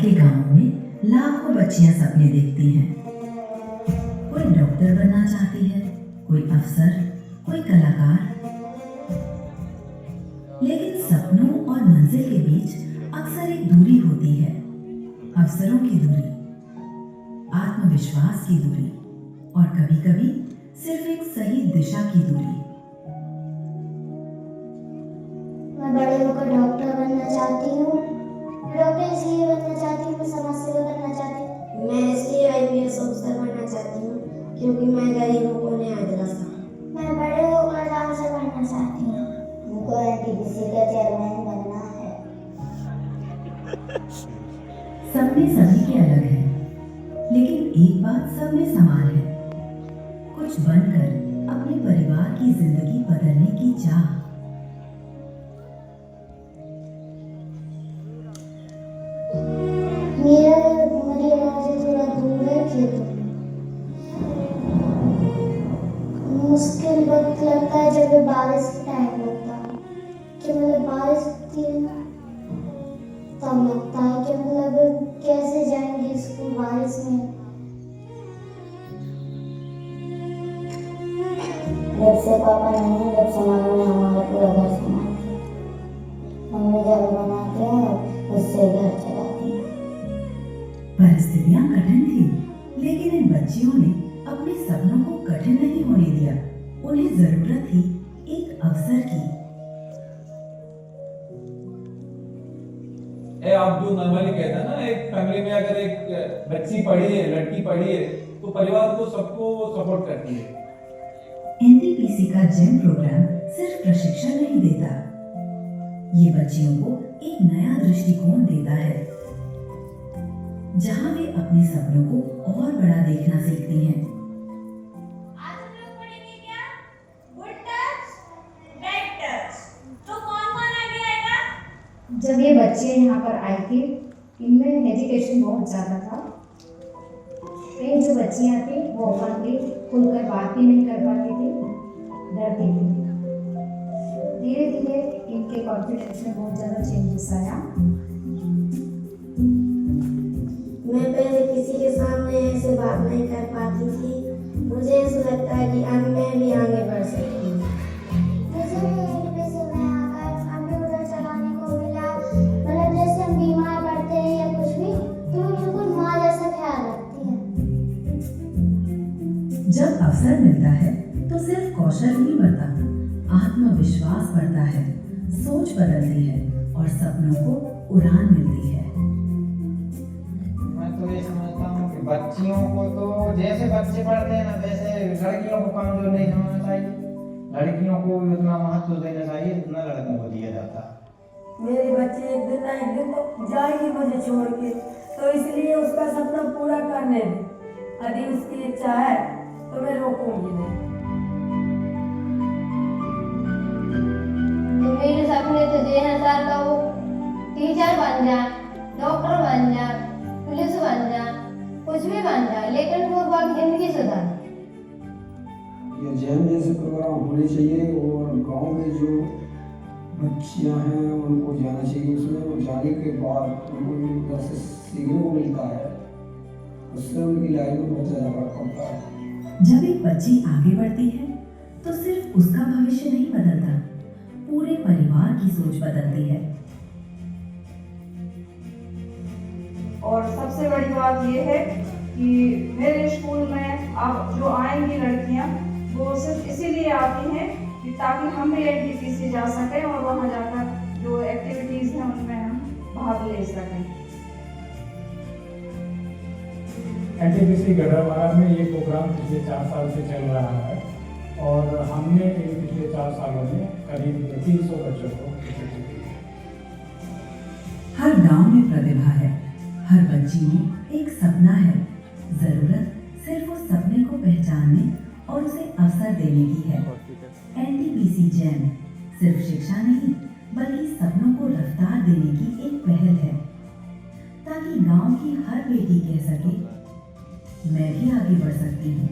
के गांव में लाखों बच्चियां सपने देखती हैं। कोई डॉक्टर बनना चाहती है, कोई अफसर, कोई कलाकार। लेकिन सपनों और मंजिल के बीच अक्सर एक दूरी होती है, अवसरों की दूरी, आत्मविश्वास की दूरी और कभी-कभी सिर्फ एक सही दिशा की दूरी। मैं बड़े होकर डॉक्टर बनना चाहती हूँ। डॉक्टर इसलिए बनना चाहती हूँ, मैं समाज सेवा करना चाहती हूँ। मैं इसलिए IPS ऑफिसर बनना चाहती हूँ क्योंकि मैं गरीबों को न्याय दिलाता हूँ। मैं बड़े होकर डांसर बनना चाहती हूँ। मुझको NTPC का चेयरमैन बनना है। सपने सभी के अलग हैं, लेकिन एक बात सब में समान है, कुछ बनकर अपने परिवार की जिंदगी बदलने की चाह। मेरा घर गाँव से थोड़ा दूर है, खेतों में। मुश्किल वक्त लगता है जब बारिश का टाइम लगता है कि बारिश होती है ना, तब लगता है कि कैसे जाएंगे स्कूल बारिश में। जब से पापा नहीं है, जब से मम्मी ने हमारा पूरा घर संभालती है। मम्मी जब बनाते हैं उससे घर चलाती है। परिस्थितियां कठिन थी, लेकिन इन बच्चियों ने अपने सपनों को कठिन नहीं होने दिया। उन्हें जरूरत थी एक अवसर की। आप जो नॉर्मली कहते हैं ना, एक फैमिली में अगर एक बच्ची पढ़ी है, लड़की पढ़ी है, तो परिवार को सबको सपोर्ट करती है। NTPC का जेम प्रोग्राम सिर्फ प्रशिक्षण नहीं देता, ये बच्चियों को एक नया दृष्टिकोण देता है, जहां वे अपने सपनों को और बड़ा देखना सीखती हैं। आज हम लोग पढ़ेंगे क्या? Good touch, bad touch. तो कौन-कौन आगे आएगा? जब ये बच्चे यहाँ पर आई थी, इनमें हेजिटेशन बहुत ज़्यादा था। कई जो बच्चियाँ थी वो ओपनली खुलकर बात भी नहीं कर पाती थी, डरती थी। धीरे धीरे इनके कॉन्फिडेंस में बहुत ज़्यादा चेंजेस आया। मैं पहले किसी के सामने ऐसे बात नहीं कर पाती थी। मुझे ऐसा लगता है कि अब मैं भी आगे बढ़ सकती हूँ। मुझे भी NTPC में आकर कंप्यूटर चलाने को मिला। जैसे हम बीमार पड़ते हैं या कुछ भी, तो वो बिल्कुल माँ जैसा ख्याल रखती है। जब अवसर मिलता है तो सिर्फ कौशल नहीं बढ़ता, आत्मविश्वास बढ़ता है, सोच बदलती है और सपनों को उड़ान मिलती है। मैं तो ये समझता हूँ कि बच्चियों को तो जैसे बच्चे पढ़ते हैं ना, वैसे लड़कियों को कमजोर नहीं समझना चाहिए। लड़कियों को उतना महत्व देना चाहिए जितना लड़कों को दिया जाता है। मेरी बच्ची एक दिन ना एक दिन तो जाएगी मुझे छोड़ के, तो इसलिए उसका सपना पूरा करने दे। यदि उसकी इच्छा है तो मैं रोकूंगी नहीं। तो मेरे सपने तो ये है सर का वो टीचर बन जाए, डॉक्टर बन जाए, पुलिस बन जाए, कुछ भी बन जाए, लेकिन वो बात जिंदगी सुधार। ये जैम जैसे प्रोग्राम होने चाहिए और गांव में जो बच्चियां हैं उनको जाना चाहिए। उसमें वो जाने के बाद उनको से सीखने को मिलता है, उससे उनकी लाइफ में बहुत ज़्यादा फर्क पड़ता है। जब एक बच्ची आगे बढ़ती है तो सिर्फ उसका भविष्य नहीं बदलता, पूरे परिवार की सोच बदलती है। और सबसे बड़ी बात यह है कि मेरे स्कूल में अब जो आएंगी लड़कियां, वो सिर्फ इसीलिए आती हैं कि ताकि हम भी NTPC जा सकें और वहां जाकर जो एक्टिविटीज़ हैं उनमें हम भाग ले सकें। NTPC गढ़वाड़ा में ये प्रोग्राम पिछले 4 साल से चल रहा है और हमने इन पिछले 4 सालों में करीब 300 बच्चों को प्रशिक्षित किया। हर गांव में प्रतिभा है, हर बच्ची में एक सपना है। जरूरत सिर्फ उस सपने को पहचानने और उसे अवसर देने की है। NTPC जैम सिर्फ शिक्षा नहीं, बल्कि सपनों को रफ्तार देने की एक पहल है, ताकि गांव की हर बेटी कह सके, मैं भी आगे बढ़ सकती हूँ।